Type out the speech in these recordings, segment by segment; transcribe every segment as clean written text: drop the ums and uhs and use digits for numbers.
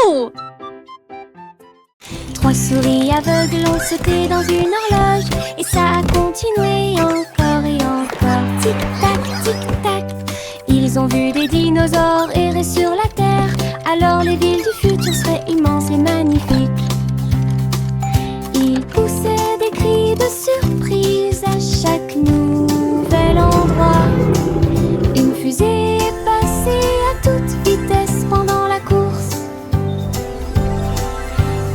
Wouhou! 3 souris aveugles ont sauté dans une horloge et ça a continué encore et encore. Tic-tac, tic-tac. Ils ont vu des dinosaures errer sur la terre. Alors les villes du futur seraient immenses et magnifiques. Ils poussaient des cris de surprise à chaque nouvel endroit. Une fusée est passée à toute vitesse pendant la course.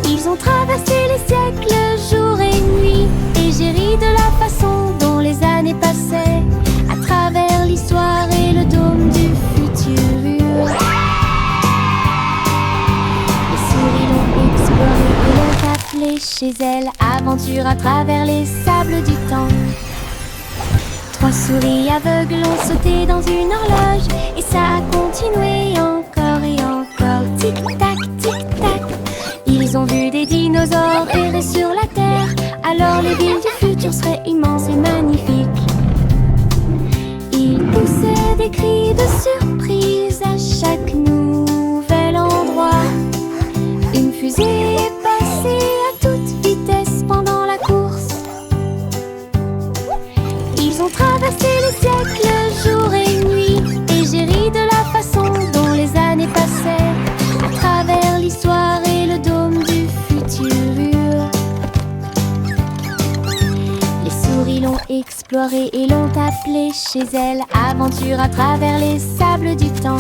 Ils ont traversé les siècles, jour et nuit, et j'ai ri de la façon dont les années passaient à travers l'histoire et le dôme du futur. Les souris l'ont exploré et l'ont appelé chez elles. Aventure à travers les sables du temps. 3 souris aveugles ont sauté dans une horloge et ça a continué encore et encore. Tic-tac, tic-tac. Ils ont vu des dinosaures errer sur la terre. Alors les villes du futur seraient immenses et magnifiques. Ils poussaient des cris de surprise à chaque nouvel endroit. Une fusée est passée à toute vitesse pendant la course. Ils ont traversé les siècles, jour et nuit, et j'ai ri de la façon dont les années passaient à travers l'histoire et le dôme du futur. Les souris l'ont exploré et l'ont appelé chez elles. Aventure à travers les sables du temps.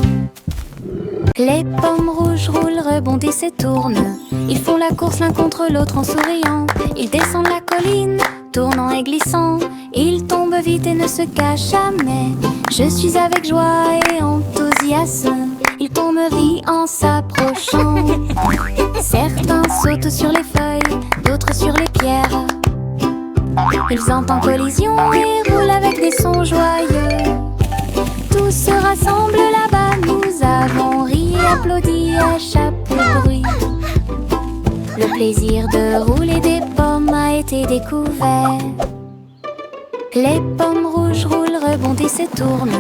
Les pommes rouges roulent, rebondissent et tournent. Ils font la course l'un contre l'autre en souriant. Ils descendent la colline, tournant et glissant. Ils tombent vite et ne se cachent jamais. Je suis avec joie et enthousiasme. Ils tombent rient en s'approchant. Certains sautent sur les feuilles, d'autres sur les pierres. Ils entrent en collision et roulent avec des sons joyeux. Tous se rassemblent là-bas, nous avons ri et applaudi à chaque bruit. Le plaisir de rouler des pommes a été découvert. Les pommes rouges roulent, rebondissent et tournent.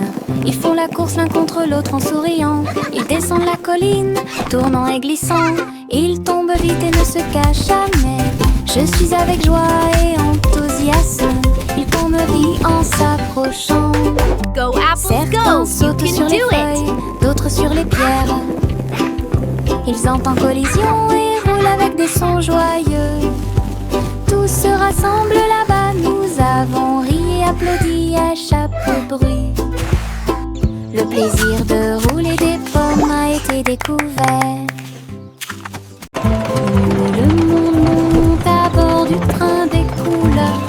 Ils font la course l'un contre l'autre en souriant. Ils descendent la colline, tournant et glissant. Ils tombent vite et ne se cachent jamais. Je suis avec joie et enthousiasme. Ils tombent rient en s'approchant. Go apples, Certains go! You sautent sur can les do feuilles, it! d'autres sur les pierres. Ils entrent en collision et roulent avec des sons joyeux. Tous se rassemblent là-bas, nous avons ri et applaudi à chaque bruit. Le plaisir de rouler des pommes a été découvert. Le monde monte à bord du train des couleurs.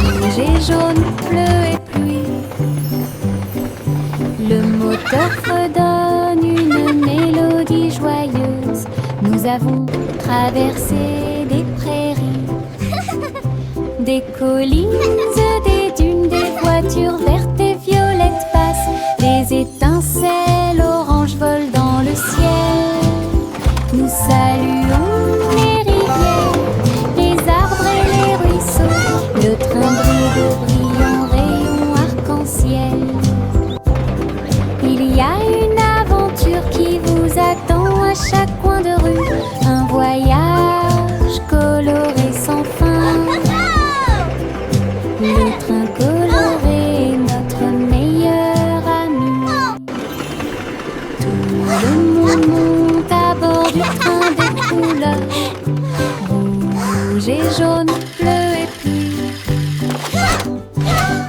Rouge et jaune, bleu et pluie. Le moteur fredonne une mélodie joyeuse. Nous avons traversé des prairies, des collines, des dunes, des voitures vertes et violettes passent. Des étincelles oranges volent dans le ciel. Nous saluons les rivières, les arbres et les ruisseaux. Le train brille de brillants rayons arc-en-ciel. Il y a une aventure qui vous attend à chaque coin de rue. Un voyage coloré sans fin. Le train coloré est notre meilleur ami. Tout le monde monte à bord du train des couleurs. Rouge et jaune, bleu et pluie.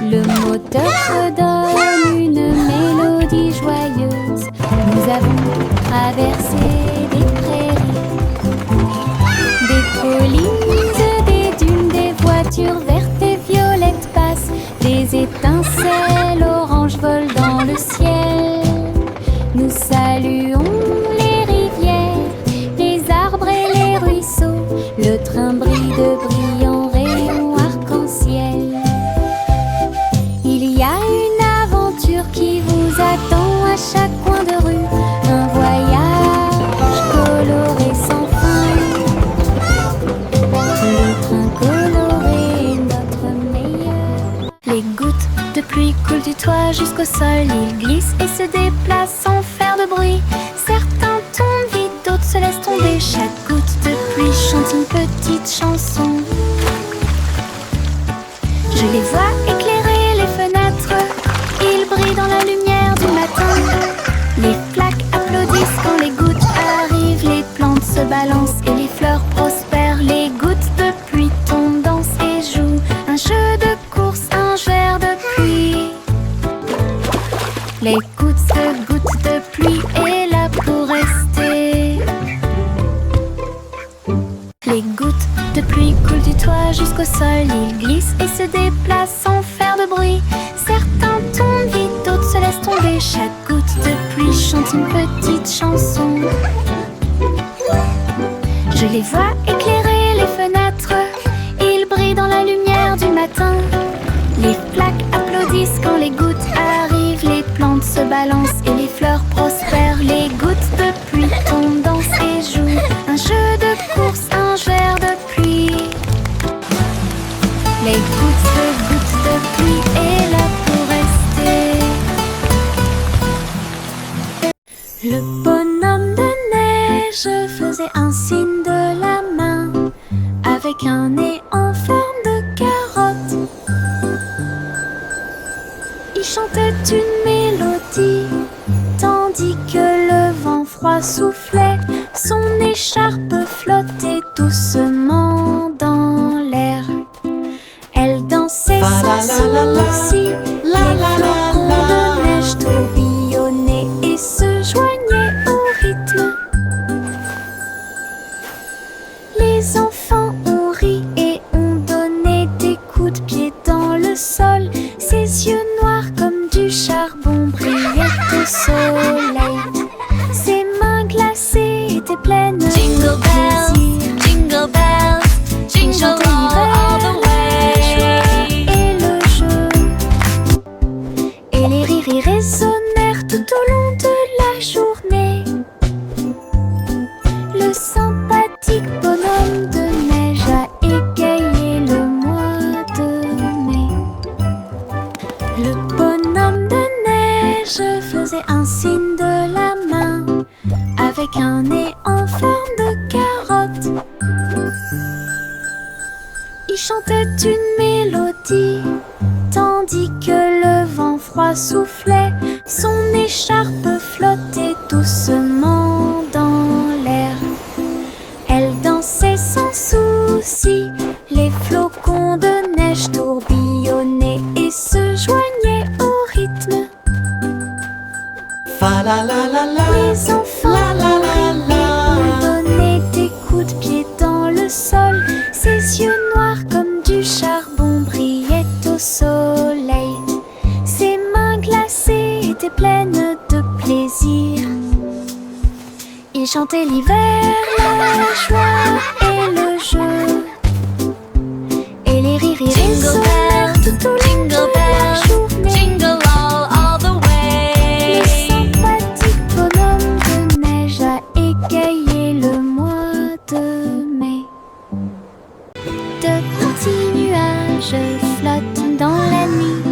Le moteur redonne une mélodie joyeuse. Nous avons traversé des prairies, des collines, des dunes, des voitures vertes et violettes passent. Des étincelles oranges volent dans le ciel. Nous saluons les rivières, les arbres et les ruisseaux. Le train brille de brillants rayons arc-en-ciel. Il y a une aventure qui vous attend à chaque coin de rue. Un voyage coloré sans fin. Le train coloré est notre meilleur. Les gouttes de pluie coulent du toit jusqu'au sol. Ils glissent et se déplacent sans faire de bruit. Certains tombent vite matin. Les flaques applaudissent quand les gouttes arrivent. Les plantes se balancent et les fleurs prospèrent. Les gouttes de pluie tombent, dansent et jouent un jeu de course, un verre de pluie. Les gouttes de pluie est là pour rester. Les gouttes de pluie coulent du toit jusqu'au sol. Ils glissent et se déplacent sans faire de bruit. Certains tombent vite, d'autres se laissent tomber. Chaque goutte de pluie chante une petite chanson. Je les vois éclairer les fenêtres. Ils brillent dans la lumière du matin. Les flaques applaudissent quand les gouttes arrivent. Les plantes se balancent et les fleurs prospèrent. Les gouttes de pluie tombent, dansent et jouent un jeu de course, un verre de pluie. Les gouttes de pluie est là pour rester. Le bonhomme de neige faisait un signe de la main avec un nez en forme de carotte. Il chantait une mélodie tandis que le vent froid soufflait. Son écharpe flottait doucement dans l'air. Elle dansait sans souci. Les flocons de neige tourbillonnaient et se joignaient au rythme. Les enfants ont ri et ont donné des coups de pied dans le sol. Ses yeux noirs comme du charbon brillaient au soleil. Ses mains glacées étaient pleines de Jingle bells, plaisir. jingle bells, jingle all the way. Et le jeu et les rires y résonnèrent tout au long de la journée. Le sympathique bonhomme de neige a égayé le mois de mai. Le bonhomme de neige faisait un signe de la main avec un nez en forme de carotte. Il chantait une mélodie tandis que le vent froid soufflait. Son écharpe flottait doucement dans l'air. Elle dansait sans souci. Les flocons de neige tourbillonnaient et se joignaient au rythme. Fa la la la la. Les enfants ont donné des coups de pied dans le sol. Ses yeux noirs comme du charbon brillaient au soleil. Ses mains glacées étaient pleines de plaisir. Il chantait l'hiver, la joie et le jeu. Et les rires y résonnèrent tout au long de la journée. Jingle all the way. Le sympathique bonhomme de neige a égayé le mois de mai. De petits nuages flottent dans la nuit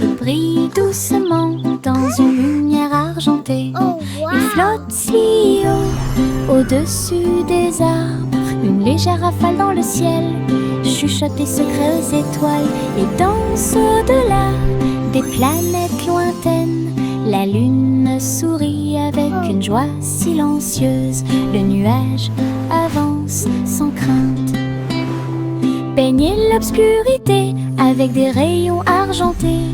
et brillent doucement dans une lumière argentée. Ils flottent si haut au-dessus des arbres, une légère rafale dans le ciel chuchote des secrets aux étoiles et danse au-delà des planètes lointaines. La lune sourit avec une joie silencieuse. Le nuage avance sans crainte. Baigne l'obscurité avec des rayons argentés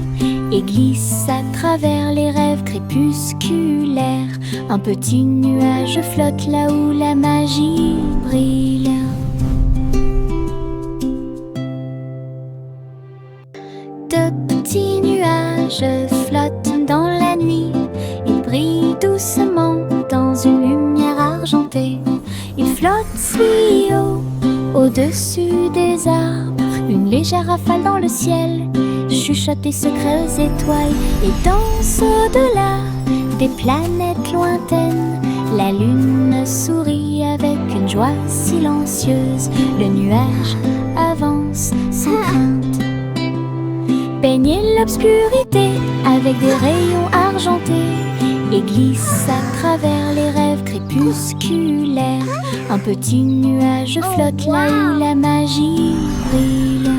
et glisse à travers les rêves crépusculaires. Un petit nuage flotte là où la magie brille. De petits nuages flottent dans la nuit. Ils brillent doucement dans une lumière argentée. Ils flottent si haut au-dessus des arbres, une légère rafale dans le ciel chuchote des secrets aux étoiles et danse au-delà des planètes lointaines. La lune sourit avec une joie silencieuse. Le nuage avance sans crainte. Baigne l'obscurité avec des rayons argentés et glisse à travers les rêves crépusculaires. Un petit nuage flotte là où la magie brille.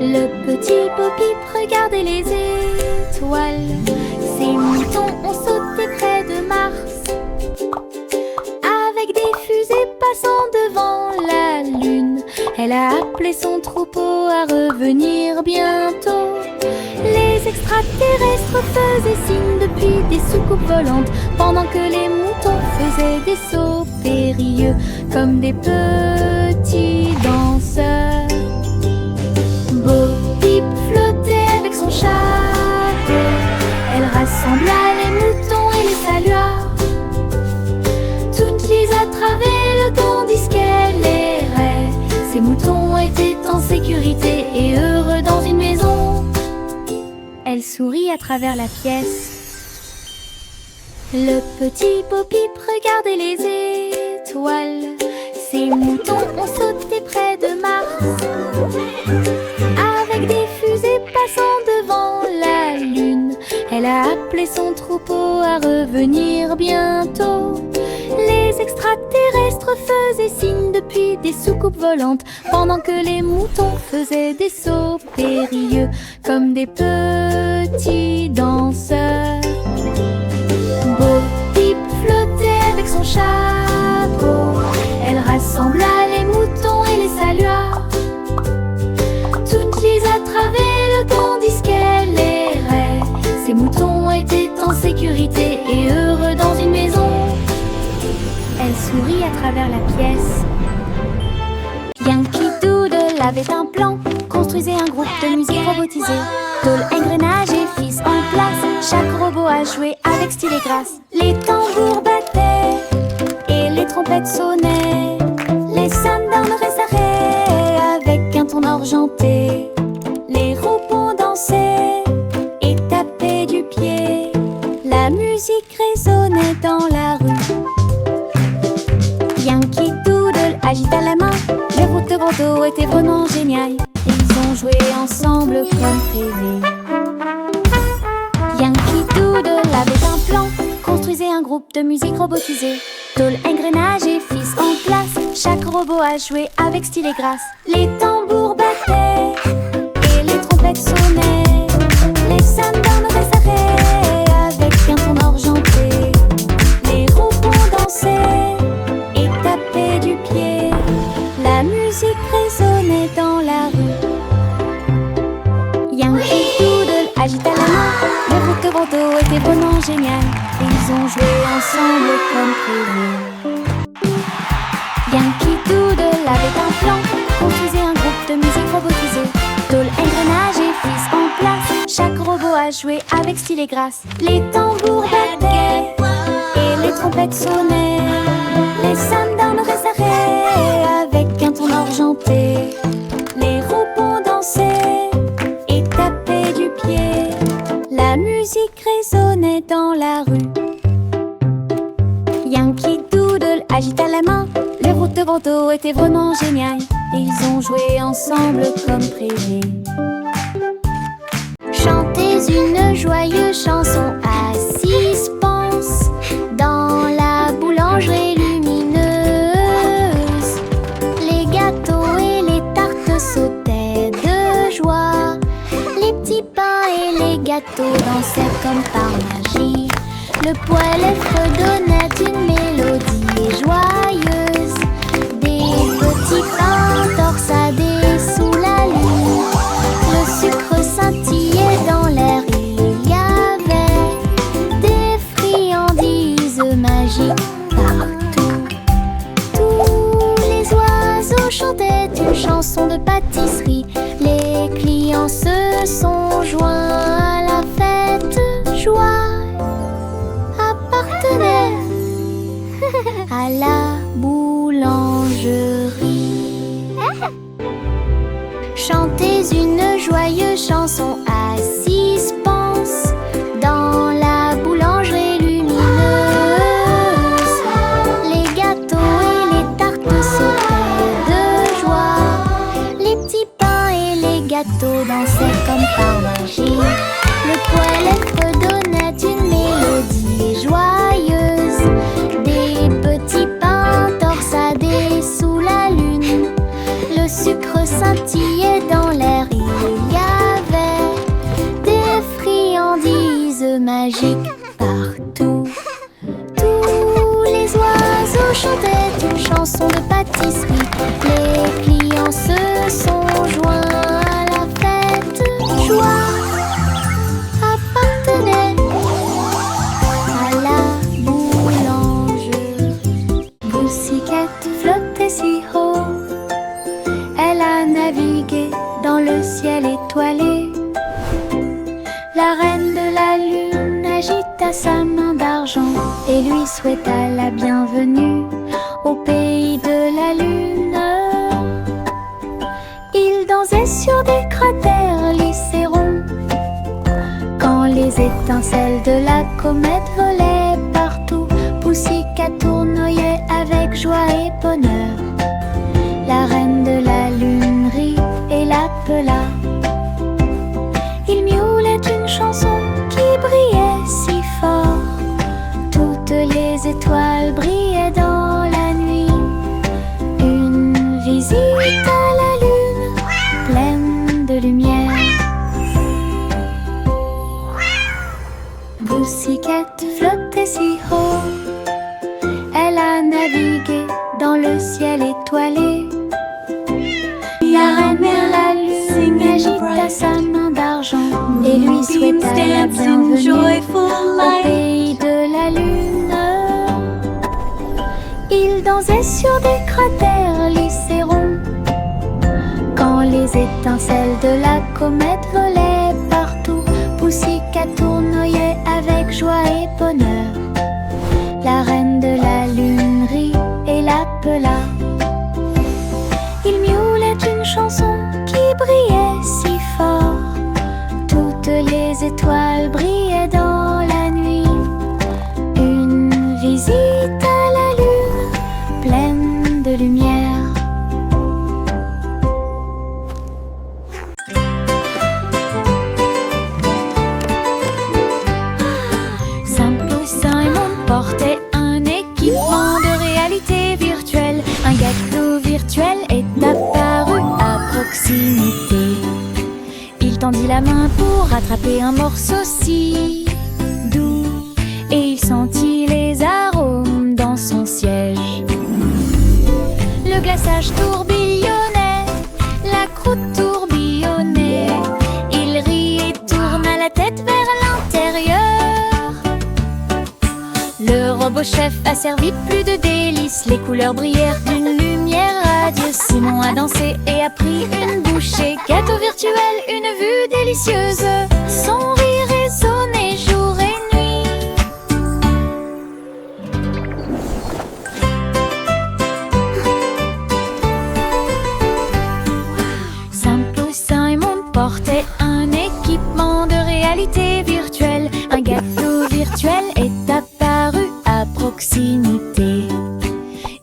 Le petit Bo-Peep regardait les étoiles. Ces moutons ont sauté près de Mars, avec des fusées passant devant la Lune. Elle a appelé son troupeau à revenir bientôt. Les extraterrestres faisaient signe depuis des soucoupes volantes, pendant que les moutons faisaient des sauts périlleux comme des petits danseurs. Bo-Peep flottait avec son chapeau. Elle rassembla les moutons et les salua. Toutes les à travers le tandis qu'elle errait. Ces moutons étaient en sécurité et heureux dans une maison. Elle sourit à travers la pièce. Le petit Bo-Peep regardait les étoiles. Ces moutons ont sauté près de Mars, avec des fusées passant devant la Lune. Elle a appelé son troupeau à revenir bientôt. Les extraterrestres faisaient signe depuis des soucoupes volantes, pendant que les moutons faisaient des sauts périlleux comme des petits danseurs. Bo-Peep flottait avec son chapeau. Elle rassembla les moutons et les salua. Toutes les à travers le tandis qu'elle errait. Ces moutons étaient en sécurité et heureux dans une maison. Elle sourit à travers la pièce. Yankee Doodle avait un plan, construisait un groupe de musique robotisé. Tôle, engrenage et fils en place, chaque robot a joué avec style et grâce. Les tambours battaient et les trompettes sonnaient. Les sundowns s'arrêtaient avec un ton argenté. Les robots dansaient et tapaient du pied. La musique résonnait dans la rue. Yankee Doodle agita la main. Les routes de Bordeaux étaient vraiment géniales. Ils ont joué ensemble comme prévu. Yankee Doodle avait un plan, construisait un groupe de musique robotisé. Tôle, engrenage et fils en place, chaque robot a joué avec style et grâce. Les tambours battaient et les trompettes sonnaient. Les sundowns s'arrêtaient avec un ton argenté. Les robots dansaient et tapaient du pied. La musique résonnait dans la rue. Yankee Doodle agita la main. Les routes de Bordeaux étaient vraiment géniales. Ils ont joué ensemble comme prévu. Yankee Doodle avait un plan, construisait un groupe de musique robotisé. Tôle, engrenage et fils en place, chaque robot a joué avec style et grâce. Les tambours battaient et les trompettes sonnaient. Les sundowns s'arrêtaient avec un ton argenté. Les robots dansaient et tapaient du pied. La musique résonnait dans la rue. Yankee Doodle agita la main. Les routes de Bordeaux étaient vraiment géniales. Ils ont joué ensemble comme prévu. Chantez une joyeuse chanson à 6 pences dans la boulangerie lumineuse. Les gâteaux et les tartes sautaient de joie. Les petits pains et les gâteaux dansaient comme par magie. Le poêle fredonnait une mélodie joyeuse. Des petits pains torsadés sous la lune. Le sucre scintillait dans l'air. Il y avait des friandises magiques partout. Tous les oiseaux chantaient une chanson de pâtisserie. Les clients se sont joints à la fête. Joie appartenait à la boulangerie. Chantez une joyeuse chanson à 6 pences dans la boulangerie lumineuse. Les gâteaux et les tartes sautaient de joie. Les petits pains et les gâteaux dansaient comme par magie. Le poêle fredonnait une mélodie joyeuse. Des petits pains torsadés sous la lune. Le sucre scintillait dans l'air. Il y a pâtisserie. Les clients se sont joints à la fête. Joie appartenait à la boulangerie. Pussycat flottait si haut, elle a navigué dans le ciel étoilé. La reine de la lune agita sa main d'argent et lui souhaita la bienvenue au pays de la lune. Il dansait sur des cratères lissés ronds quand les étincelles de la comète volaient partout. Pussycat tournoyait avec joie et bonheur. La reine de la lune rit et l'appela. Il miaulait une chanson qui brillait si fort. Toutes les étoiles brillaient dans la nuit. Une visite à la lune pleine de lumière. Pussycat flottait si haut, elle a navigué dans le ciel étoilé. La reine de la lune agita sa main d'argent et lui souhaita la bienvenue au pays de la lune. Il dansait sur des cratères lissés ronds quand les étincelles de la comète volaient partout. Pussycat tournoyait avec joie et bonheur. La reine de la lune rit et l'appela. Il miaulait une chanson qui brillait si fort. Toutes les étoiles brillaient dans la nuit. Une visite à la lune pleine de lumière. Simple Simon portait un équipement de réalité virtuelle. Un gâteau virtuel est apparu à proximité. Il tendit la main pour attraper un morceau si doux et il sentit les arômes dans son siège. Le glaçage tourbillonnait, la croûte tourbillonnait. Il rit et tourna la tête vers l'intérieur. Le robot chef a servi plus de délices. Les couleurs brillèrent d'une lumière radieuse. Simon a dansé et a pris une bouchée. Gâteau virtuel, une vue délicieuse. Son rire résonnait jour et nuit. Simple Simon portait un équipement de réalité virtuelle. Un gâteau virtuel est apparu à proximité.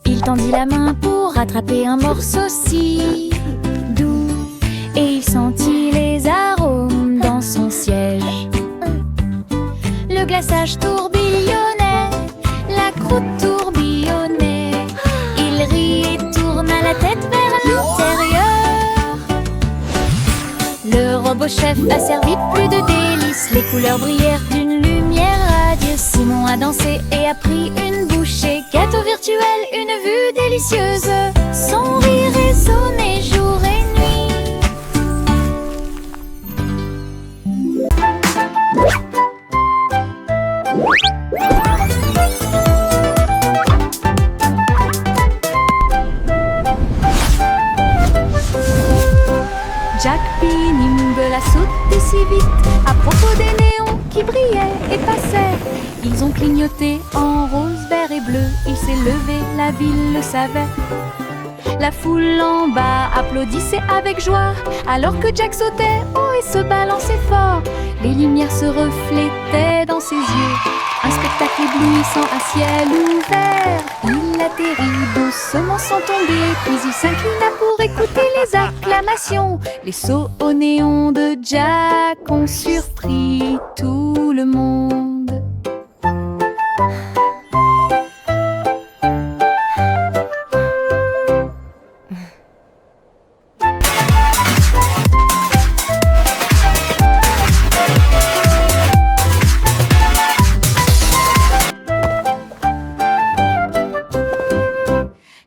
Il tendit la main pour attraper un morceau si doux et il sentit les arômes dans son siège. Le glaçage tourbillonnait, la croûte tourbillonnait. Il rit et tourna la tête vers l'intérieur. Le robot chef a servi plus de délices. Les couleurs brillèrent d'une lumière radieuse. Simon a dansé et a pris une bouchée. Gâteau virtuel, une vue délicieuse. Son rire résonnait jour et nuit. Jack P. Nimble a sauté si vite à propos des néons qui brillaient et passaient. Ils ont clignoté en rose, vert et bleu. Il s'est levé, la ville le savait. La foule en bas applaudissait avec joie alors que Jack sautait haut et se balançait fort. Les lumières se reflétaient dans ses yeux. Un spectacle éblouissant à ciel ouvert. Il atterrit doucement sans tomber, puis il s'inclina pour écouter les acclamations. Les sauts au néon de Jack ont surpris tout le monde.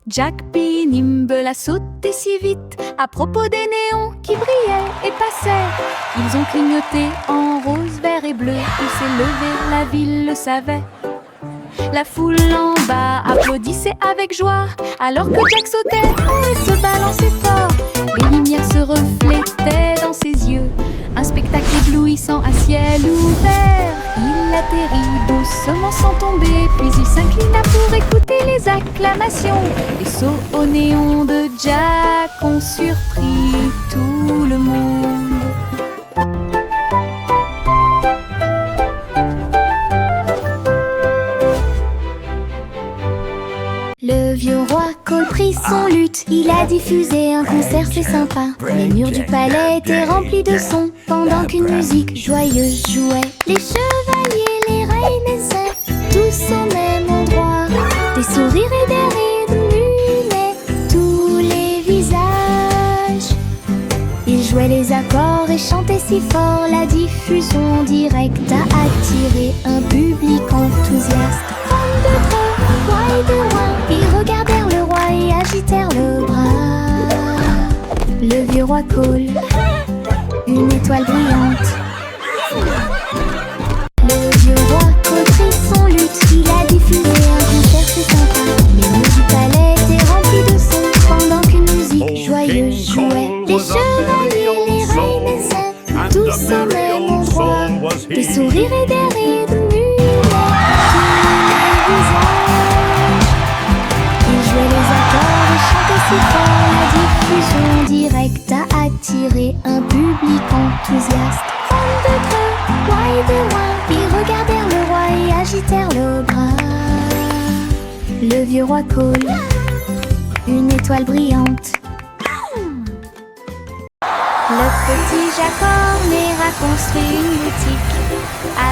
Jack P. Nimble a sauté si vite à propos des néons qui brillaient et passaient. Ils ont clignoté en rose, vert et bleu. Il s'est levé, la ville le savait. La foule en bas applaudissait avec joie alors que Jack sautait et se balançait fort. Les lumières se reflétaient dans ses yeux. Un spectacle éblouissant à ciel ouvert. Il atterrit doucement sans tomber, puis il s'inclina pour écouter les acclamations. Les sauts au néon de Jack ont surpris tout le monde. Le vieux roi Cole prit son luth, il a diffusé un concert, c'est sympa. Les murs du palais étaient remplis de sons, pendant qu'une musique joyeuse jouait. Les chevaliers, les reines et sœurs, tous au même endroit. Des sourires et des rires illuminaient tous les visages. Ils jouaient les accords et chantaient si fort, la diffusion en direct a attiré un public enthousiaste. Hommes de près, roi et de loin, ils regardèrent le roi et agitèrent le bras. Le vieux roi Cole, une étoile brillante. Le vieux roi Cole prit son luth, il a diffusé un concert, c'est sympa. Les murs du palais étaient remplis de sons, pendant qu'une musique joyeuse jouait. Les chevaliers, les reines et sœurs, tous au même endroit. Des sourires et des rires illuminaient tous les visages. Ils jouaient les accords et chantaient si fort, la diffusion directe a attiré un public enthousiaste. Hommes de près, roi et de loin, ils regardèrent le roi et agitèrent le bras. Le vieux roi Cole, une étoile brillante. Le petit Jack Horner a construit une boutique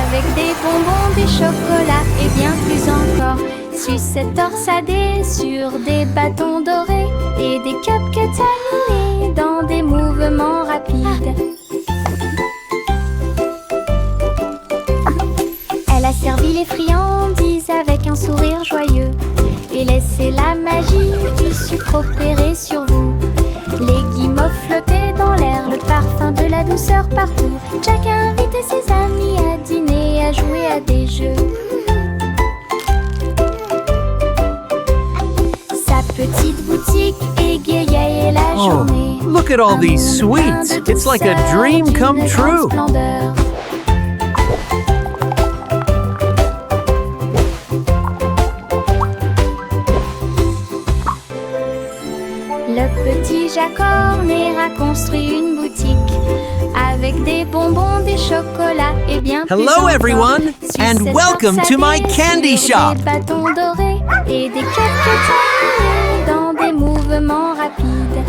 avec des bonbons, des chocolats et bien plus encore. Sucettes torsadées sur des bâtons dorés et des cupcakes animés dans des mouvements rapides. Elle a servi les friandises avec un sourire joyeux et laissé la magie du sucre opérer sur vous. Les guimauves flottaient dans l'air, le parfum de la douceur partout. Jack a invité ses amis à dîner et à jouer à des jeux. Sa petite boutique égayait la journée. Oh, look at all these sweets. It's like a dream come true. Le petit Jack Horner a construit une boutique avec des bonbons, des chocolats et bien plus Hello encore. everyone, and Sucettes welcome to my torsadées candy sur shop. Des bâtons dorés et des cupcakes animés dans des mouvements rapides.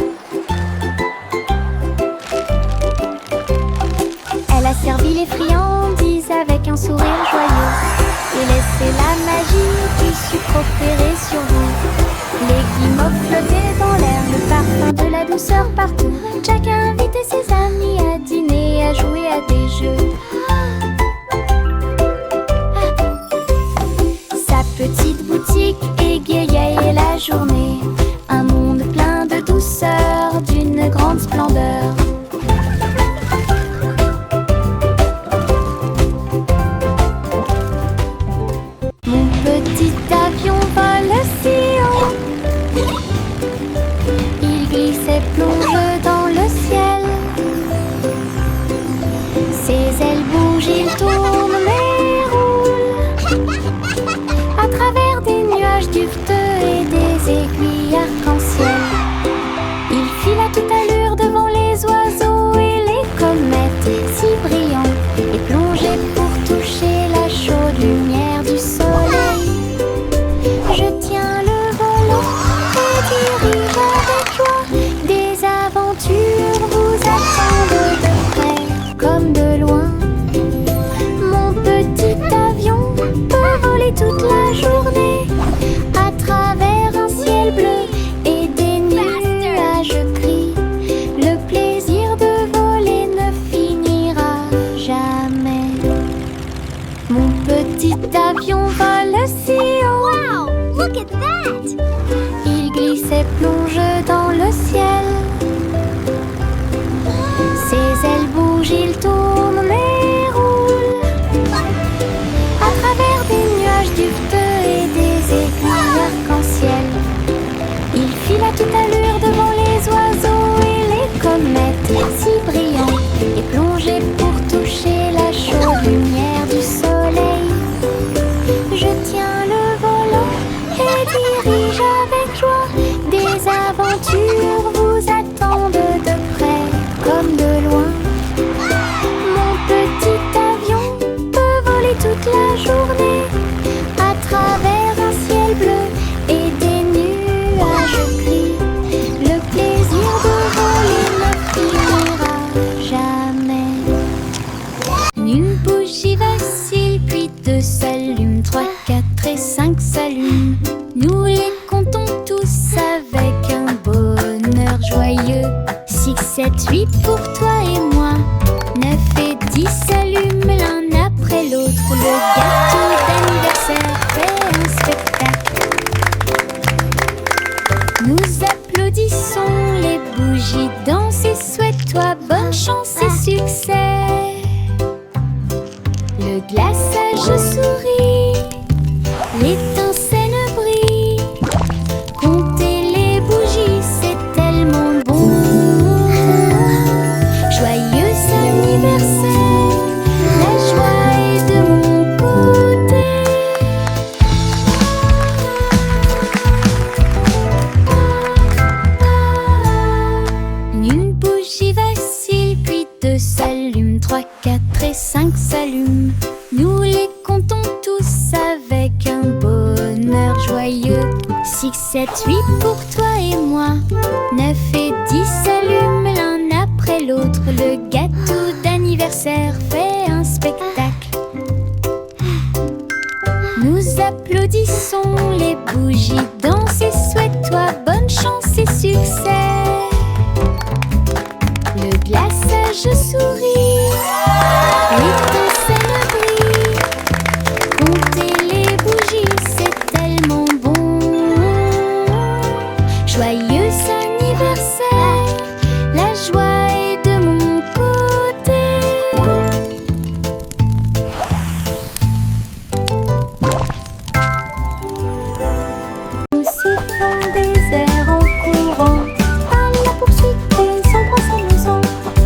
Elle a servi les friandises avec un sourire joyeux et laissé la magie du sucre opérer sur vous. Les guimauves flottaient dans l'air, le parfum de la douceur partout. Jack a invité ses amis à dîner et à jouer à des jeux. Sa petite boutique égayait la journée. Un monde plein de douceur, d'une grande splendeur. Mon petit avion vole si haut. Il glisse et plonge dans le ciel. Ses ailes bougent, il tourne mais roule à travers des nuages duveteux et des aiguilles arc-en-ciel. Il file à toute allure devant les oiseaux et les comètes si brillantes et plongeait pour toucher la chaude lumière du soleil. Je tiens le volant et dirige avec joie. Des aventures vous attendent de près comme de loin. Mon petit avion peut voler toute la journée à travers un ciel bleu et des nuages gris. Le plaisir de voler ne finira jamais. Mon petit avion vole si haut. Wow, look at that! Il glisse et plonge dans il tourne et roule à travers des nuages duveteux et des aiguilles arc-en-ciel. Il file à toute allure devant les oiseaux et les comètes si brillants et plongé pour toucher la chaude lumière du soleil. Je tiens le volant et dirige avec joie. Des aventures vous attendent de près comme de loin. Mon petit avion peut voler toute la journée à travers un ciel bleu et des nuages gris. Le plaisir de voler ne finira jamais. Une bougie vacille, puis 2 s'allument, 3, 4 et 5 s'allument. Nous les comptons tous avec un bonheur joyeux. 6, 7, 8 pour toi et moi. 9 et 10 s'allument l'un après l'autre. Le gâteau d'anniversaire fait un spectacle. Nous applaudissons, les bougies dansent et souhaite-toi bonne chance et succès. Le glaçage sourit, l'étincelle brille. Compter les bougies, c'est tellement bon. Joyeux anniversaire, la joie est de mon côté. Une bougie vacille, puis 2 s'allument, 3, 4 et 5 s'allument. Nous les comptons tous avec un bonheur joyeux. 6, 7, 8 pour toi et moi. 9 et 10 s'allument l'un après l'autre. Le gâteau d'anniversaire fait un spectacle. Nous applaudissons, les bougies dansent et souhaite-toi bonne chance et succès. Le glaçage sourit, l'étincelle brille. Compter les bougies, c'est tellement bon. Joyeux anniversaire, la joie est de mon côté. Nous sifflons des airs en courant à la poursuite des ombres s'amusant.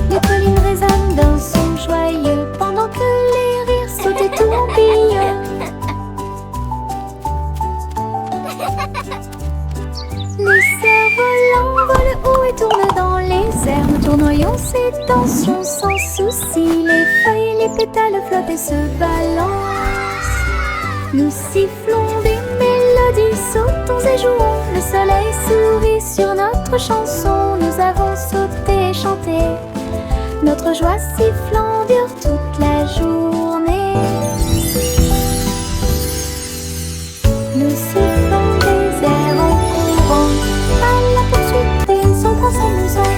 Les collines résonnent d'un son joyeux pendant que les rires sautent et tourbillonnent. Les cerfs-volants volent haut et tournent dans les airs. Nous tournoyons et dansions sans souci. Les feuilles et les pétales flottent et se balancent. Nous sifflons des mélodies, sautons et jouons. Le soleil sourit sur notre chanson. Nous avons sauté et chanté. Notre joie sifflant dure toute la journée. Nous sifflons des airs en courant à la poursuite des ombres en s'amusant.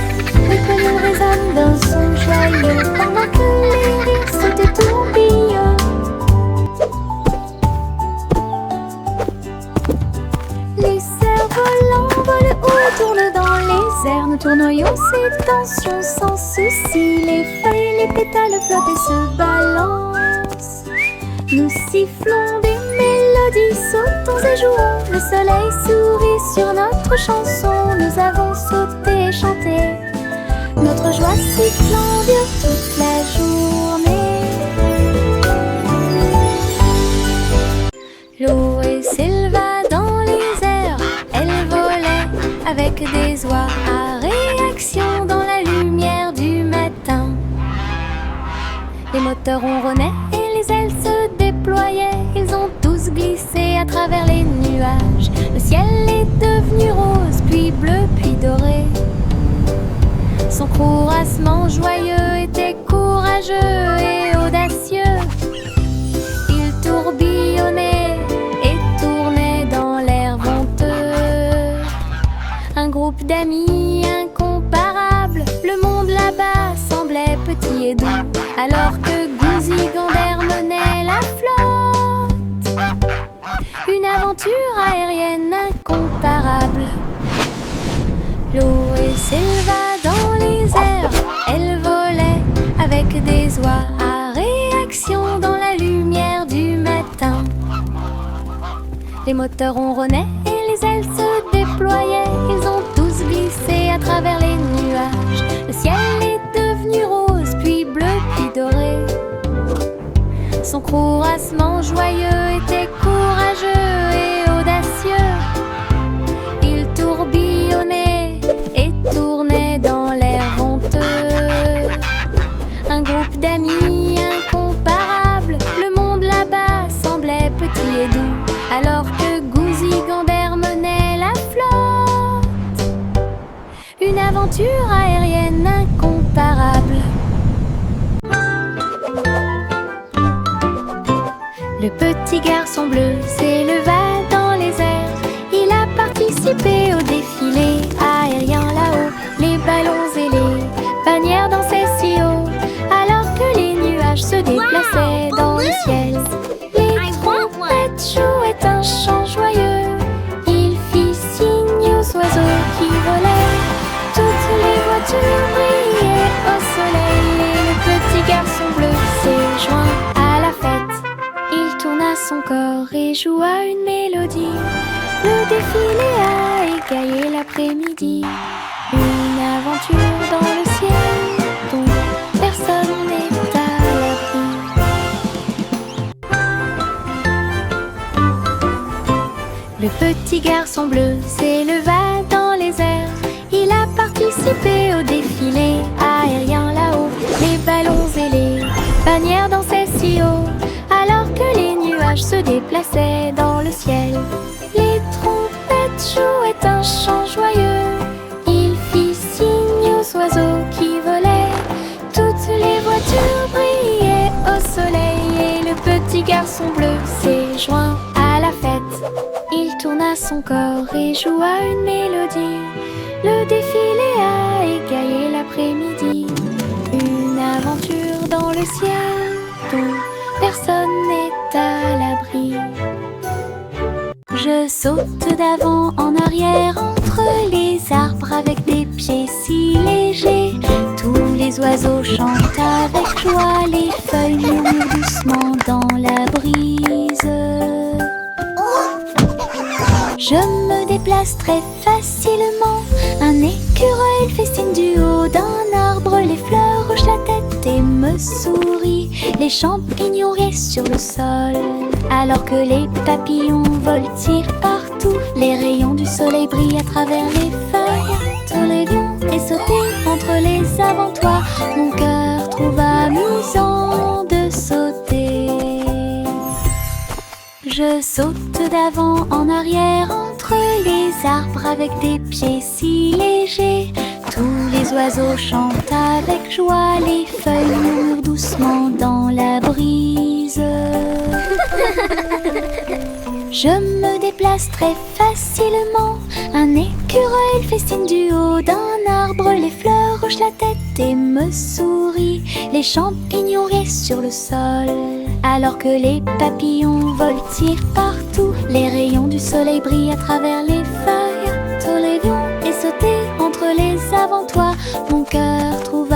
Les collines résonnent d'un son joyeux pendant que les rires sautent et tourbillonnent. Les cerfs-volants volent haut et tournent dans les airs. Nous tournoyons et dansions sans souci. Les feuilles et les pétales flottent et se balancent. Nous sifflons des mélodies, sautons et jouons. Le soleil sourit sur notre chanson. Nous avons sauté et chanté. Notre joie sifflant dure toute la journée. L'eau s'éleva dans les airs. Elle volait avec des oies à réaction dans la lumière du matin. Les moteurs ronronnaient et les ailes se déployaient. Ils ont tous glissé à travers les nuages. Le ciel est devenu rose, puis bleu, puis doré. Son courassement joyeux était courageux et audacieux. Il tourbillonnait et tournait dans l'air venteux. Un groupe d'amis incomparables. Le monde là-bas semblait petit et doux, alors que Gouzigander menait la flotte. Une aventure aérienne incomparable. L'eau s'éleva dans les airs. Elle volait avec avec des oies à réaction dans la lumière du matin. Les moteurs ronronnaient et les ailes se déployaient. Ils ont tous glissé à travers les nuages. Le ciel est devenu rose, puis bleu, puis doré. Son courassement joyeux était courageux et audacieux. Il tourbillonnait et tournait dans l'air honteux. Un groupe d'amis incomparables, le monde là-bas semblait petit et doux, alors que Gouzi Gander menait la flotte. Une aventure aérienne incomparable. Le petit garçon bleu s'éleva dans les airs. Il a participé au défilé aérien là-haut. Les ballons et les bannières dansaient si haut, alors que les nuages se déplaçaient dans le ciel. Les trompettes jouaient un chant joyeux. Il fit signe aux oiseaux qui volaient. Toutes les voitures brillaient au soleil et le petit garçon bleu s'est joint à la fête. Il tourna son corps et joua une mélodie. Le défilé a égayé l'après-midi. Une aventure dans le ciel dont personne n'est à l'abri. Le petit garçon bleu s'éleva dans les airs. Il a participé au défilé aérien là-haut. Les ballons et les bannières dansaient si haut, alors que les nuages se déplaçaient dans le ciel. Les trompettes jouaient un chant joyeux. Il fit signe aux oiseaux qui volaient. Toutes les voitures brillaient au soleil et le petit garçon bleu s'est joint à la fête. Il tourna son corps et joua une mélodie. Le défilé a égayé l'après-midi. Une aventure dans le ciel dont personne n'est à l'abri. Je saute d'avant en arrière entre les arbres avec des pieds si légers. Tous les oiseaux chantent avec joie, les feuilles murmurent doucement dans la brise. Je me déplace très facilement. Un écureuil fait signe du haut d'un arbre. Les fleurs hochent la tête et me sourient. Les champignons restent sur le sol, alors que les papillons voltigent partout. Les rayons du soleil brillent à travers les feuilles. Tourne-vion et sauter entre les avant-toits. Mon cœur trouve amusant de sauter. Je saute d'avant en arrière entre les arbres avec des pieds si légers. Tous les oiseaux chantent avec joie, les feuilles murmurent doucement dans la brise. Je me déplace très facilement. Un écureuil fait signe du haut d'un arbre. Les fleurs hochent la tête et me sourient. Les champignons restent sur le sol, alors que les papillons voltigent partout. Les rayons du soleil brillent à travers les feuilles. Tourne-vion et sauter entre les avant-toits. Mon cœur trouve